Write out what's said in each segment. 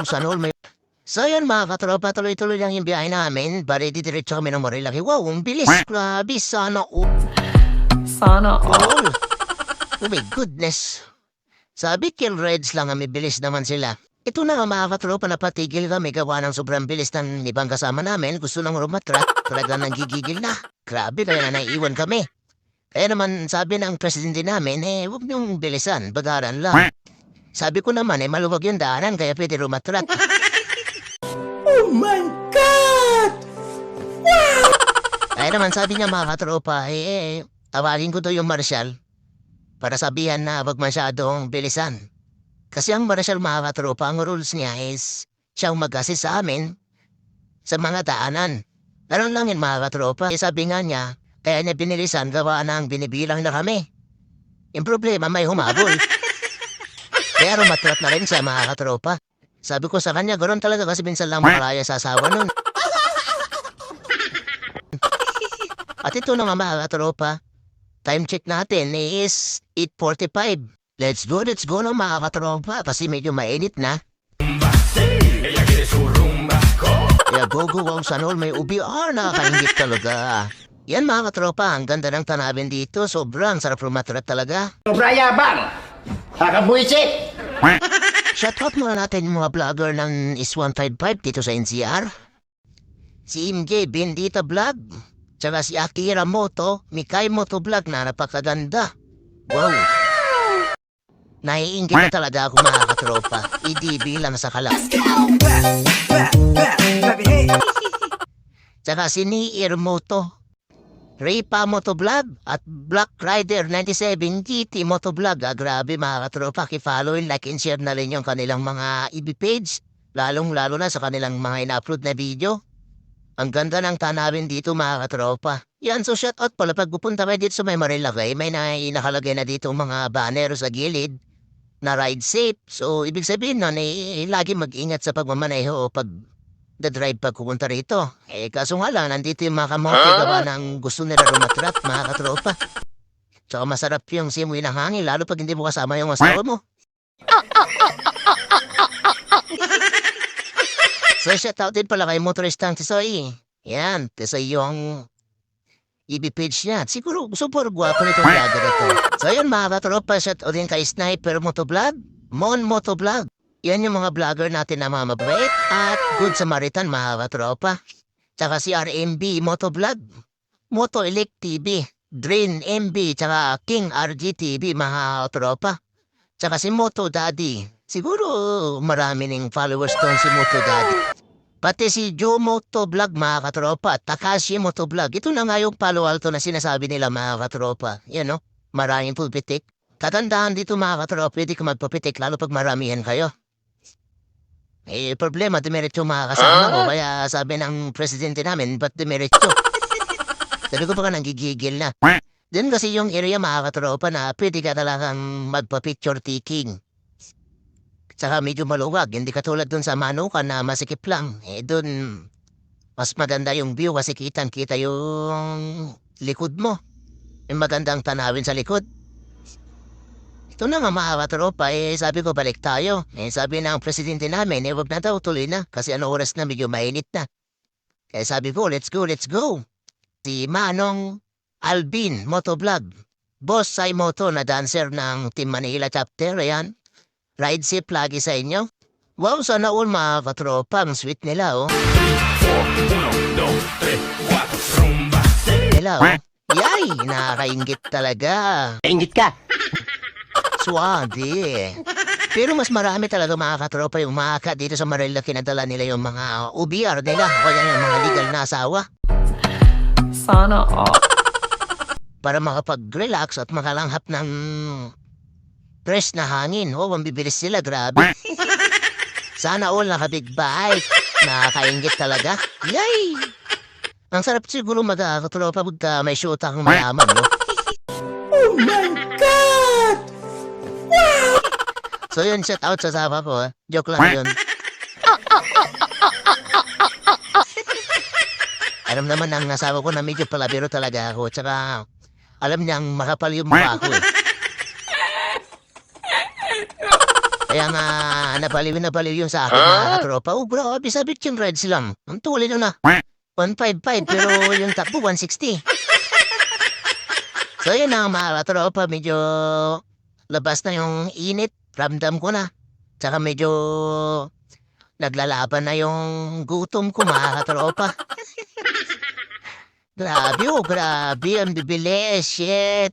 sana all may... So yun mga katropa, tuloy-tuloy lang yung biyahe namin. Bari didiretso kami ng Marilaki. Wow, ang bilis. Grabe, sana all. Sana all. Oh my goodness. Sabi kill Reds lang, may bilis naman sila. Ito na nga mga katropa, napatigil kami gawa ng sobrang bilis ng ibang kasama namin. Gusto nang rumatrat, talaga nang gigigil na. Grabe, kaya na naiiwan kami. Kaya naman sabi ng presidente namin, huwag niyong bilisan, bagaran lang. Sabi ko naman, maluwag yung daanan, kaya pwede rumatrat. Oh my God! Wow! Kaya naman sabi niya mga katropa, tawagin ko to yung marshal para sabihan na wag masyadong bilisan. Kasi ang marshal mga katropa, ang rules niya is siyang mag-assist sa amin sa mga daanan. Ganun lang yun mga katropa. Sabi nga niya, kaya niya binilisan gawa ng binibilang na kami. Yung problema may humabol. Kaya rumatrat na rin siya mga katropa. Sabi ko sa kanya, ganoon talaga kasi minsan lang makalaya sa asawa nun. At ito na nga mga katropa, time check natin is 8:45. Let's go na mga katropa kasi medyo mainit na. Kaya go, wow, sana all may UBR, nakakaingit talaga. Yan mga katropa, ang ganda ng tanawin dito, sobrang sarap rumatrat talaga. Sobrang yabang! Kakabuisit! Shoutout muna natin yung mga vlogger ng Is155 dito sa NCR. Si MJ Bendita Vlog. Tsaka si Akira Moto, Mikay Moto Vlog na napakaganda. Wow! Naiingit na talaga ako mga katropa. IDB lang sa kalap. Tsaka si Niir Moto, Ripa Motovlog at Black Rider 97 GT Motovlog. Grabe mga katropa, ki-follow, like and share na rin yung kanilang mga EB page. Lalong-lalo na sa kanilang mga ina-upload na video. Ang ganda ng tanawin dito mga katropa. Yan, so shoutout pala pag pupunta kayo dito sa may Marilaki, may nakalagay na dito mga banner sa gilid na ride safe. So, ibig sabihin nun, lagi mag-ingat sa pagmamaneho o drive pag pupunta rito. Kaso nga lang, nandito yung mga kamote gawa ng gusto nila rumatrat, mga katropa. Tsaka masarap yung simoy ng hangin, lalo pag hindi mo kasama yung asawa mo. So, shoutout din pala kay motoristang Tisoy. Yan, Tisoy yung EB page niya. Siguro, super guwapo nitong vlogger ito. So, yun mga katropa, shoutout din kay Sniper Motovlog, Mon Motovlog. Yan yung mga vlogger natin na mga mabait at good Samaritan mga katropa. Tsaka si RMB Motovlog, Moto Elect TV, Drain MB, tsaka King RG TV mga katropa. Tsaka si Moto Daddy. Siguro marami ning followers doon si Moto Daddy. Pati si Joe Motovlog mga katropa, Takashi Motovlog. Ito na nga yung Palo Alto na sinasabi nila mga katropa. Yan no, maraming pulpitik. Katandaan dito mga katropa, pwede ka magpapitik lalo pag maramihan kayo. Problema, dimerecho mga kasama ko. Kaya sabi ng presidente namin, ba't dimerecho? Sabi ko pa ka nanggigigil na. Diyan kasi yung area mga katropa na pwede ka talagang magpa-picture taking. Tsaka medyo maluwag, hindi katulad dun sa Manukan na masikip lang. Dun, mas maganda yung view kasi kitang-kita yung likod mo. Yung magandang tanawin sa likod. Ito na nga mga katropa, sabi ko balik tayo. Sabi ng presidente namin, wag na daw, tuloy na. Kasi ano oras na, medyo mainit na. Kaya sabi ko, let's go. Si Manong Alvin Motovlog, Boss Sai Moto na dancer ng Team Manila chapter, ayan. Ride safe lagi sa inyo. Wow, sana all mga katropa, ang sweet nila oh. Nila oh. Yay, nakakaingit talaga. Ingit ka! Swade. Pero mas marami talaga mga katropa yung mga dito sa Marilaki na dala nila yung mga UBR nila o yan yung mga legal na asawa. Sana all. Para makapag-relax at makalanghap ng fresh na hangin. Oh, ang bibilis sila, grabe. Sana all naka-big bike. Nakakaingit talaga. Yay! Ang sarap siguro magkakatropa pagka may shoot akong mayaman, no? Oh my God! So yun, shout out sa asawa ko. Joke lang yun. Alam naman ng asawa ko na medyo palabiro talaga ako. Tsaka alam niyang makapal yung mukha ko eh. Kaya nga, napaliw yung sa akin mga katropa. Oh, grabe, sabit yung rides lang. Ang tuloy na 155, pero yung takbo, 160. So, yun na mga katropa. Medyo labas na yung init. Ramdam ko na. Tsaka medyo naglalaban na yung gutom ko mga katropa. Grabe. Ang bibilis. Shit.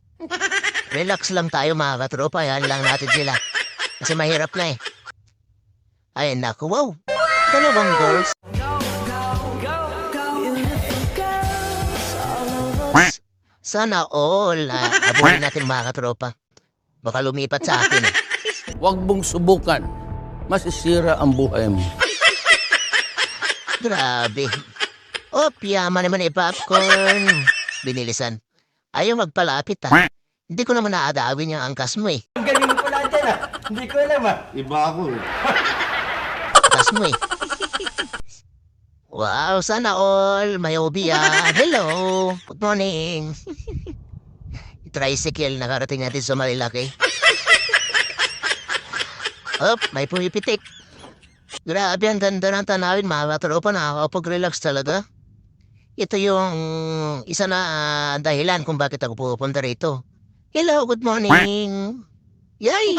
Relax lang tayo mga katropa. Yan lang natin sila. Kasi mahirap na eh. Ay, naku, wow. 2 girls. Sana all. Abuhin natin mga katropa. Baka lumipat sa akin eh. Huwag mong subukan. Masisira ang buhay mo. Grabe. Oh, piyama naman eh, popcorn. Binilisan. Ayaw magpalapit ha. Hindi ko naman naadawin yung angkas mo eh. Ang galing mo pala dyan ah. Hindi ko alam ah. Iba ako eh. Angkas mo eh. Wow, sana all. May obi Hello. Good morning. Tricycle nakarating natin sa Marilaki. Oh, may pumipitik. Grabe, ang ganda ng tanawin, mga katropa, nakakapag-relax talaga. Ito yung isa na dahilan kung bakit ako pupunta rito. Hello, good morning. Yay!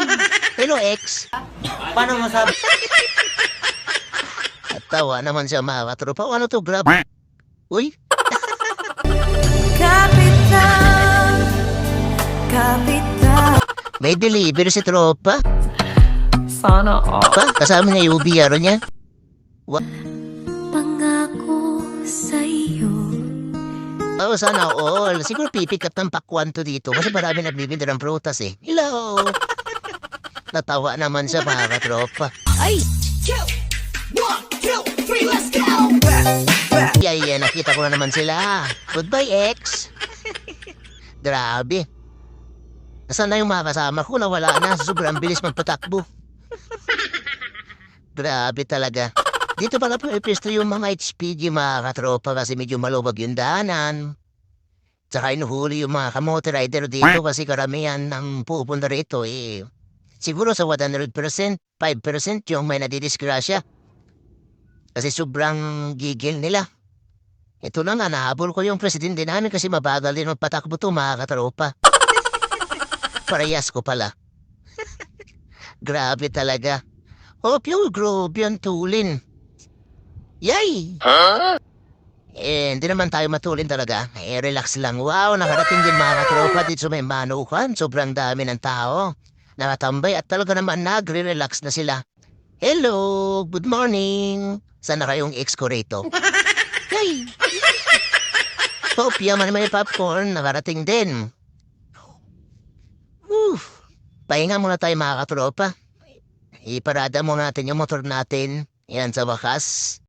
Hello, ex. Paano masabi? At tawa naman siya, mga katropa. Ano to, grab? Uy, Kapitan, kapitan. may delivery si tropa. Sana all. Kasama niya yung biyaro niya. Pangako sa'yo. Oh, sana all. Siguro pipick up ng pakwan to dito kasi marami nagbibinda ng prutas eh. Hello! Natawa naman siya, mga katropa. Ay! 1, 2, 3, let's go! Yeah, nakita ko na naman sila. Goodbye, ex. Grabe. Nasaan na yung mga kasama ko? Nawala na. Sobrang bilis magpatakbo. Grabe talaga. Dito pala po ipisto yung mga HPG, mga katropa, kasi medyo malubag yung daanan. Tsaka inuhuli yung mga kamote rider dito kasi karamihan ng pupunta rito eh. Siguro sa 100%, 5% yung may nadidisgrasya. Kasi sobrang gigil nila. Ito na nga, nahabol ko yung presidente namin kasi mabagal din magpatakbo to, mga katropa. Parehas ko pala. Grabe talaga. Oh, pure grabe ang tulin. Yay! Hindi naman tayo matulin talaga. Relax lang. Wow, nakarating din mga katropa dito sa may Manukan. Sobrang dami ng tao. Nakatambay at talaga naman nagre-relax na sila. Hello! Good morning! Sana kayong ex ko rito? Yay! Oh, piyaman naman yung popcorn. Nakarating din. Pahinga muna tayo mga katropa. Iparada muna natin yung motor natin. Yan sa wakas.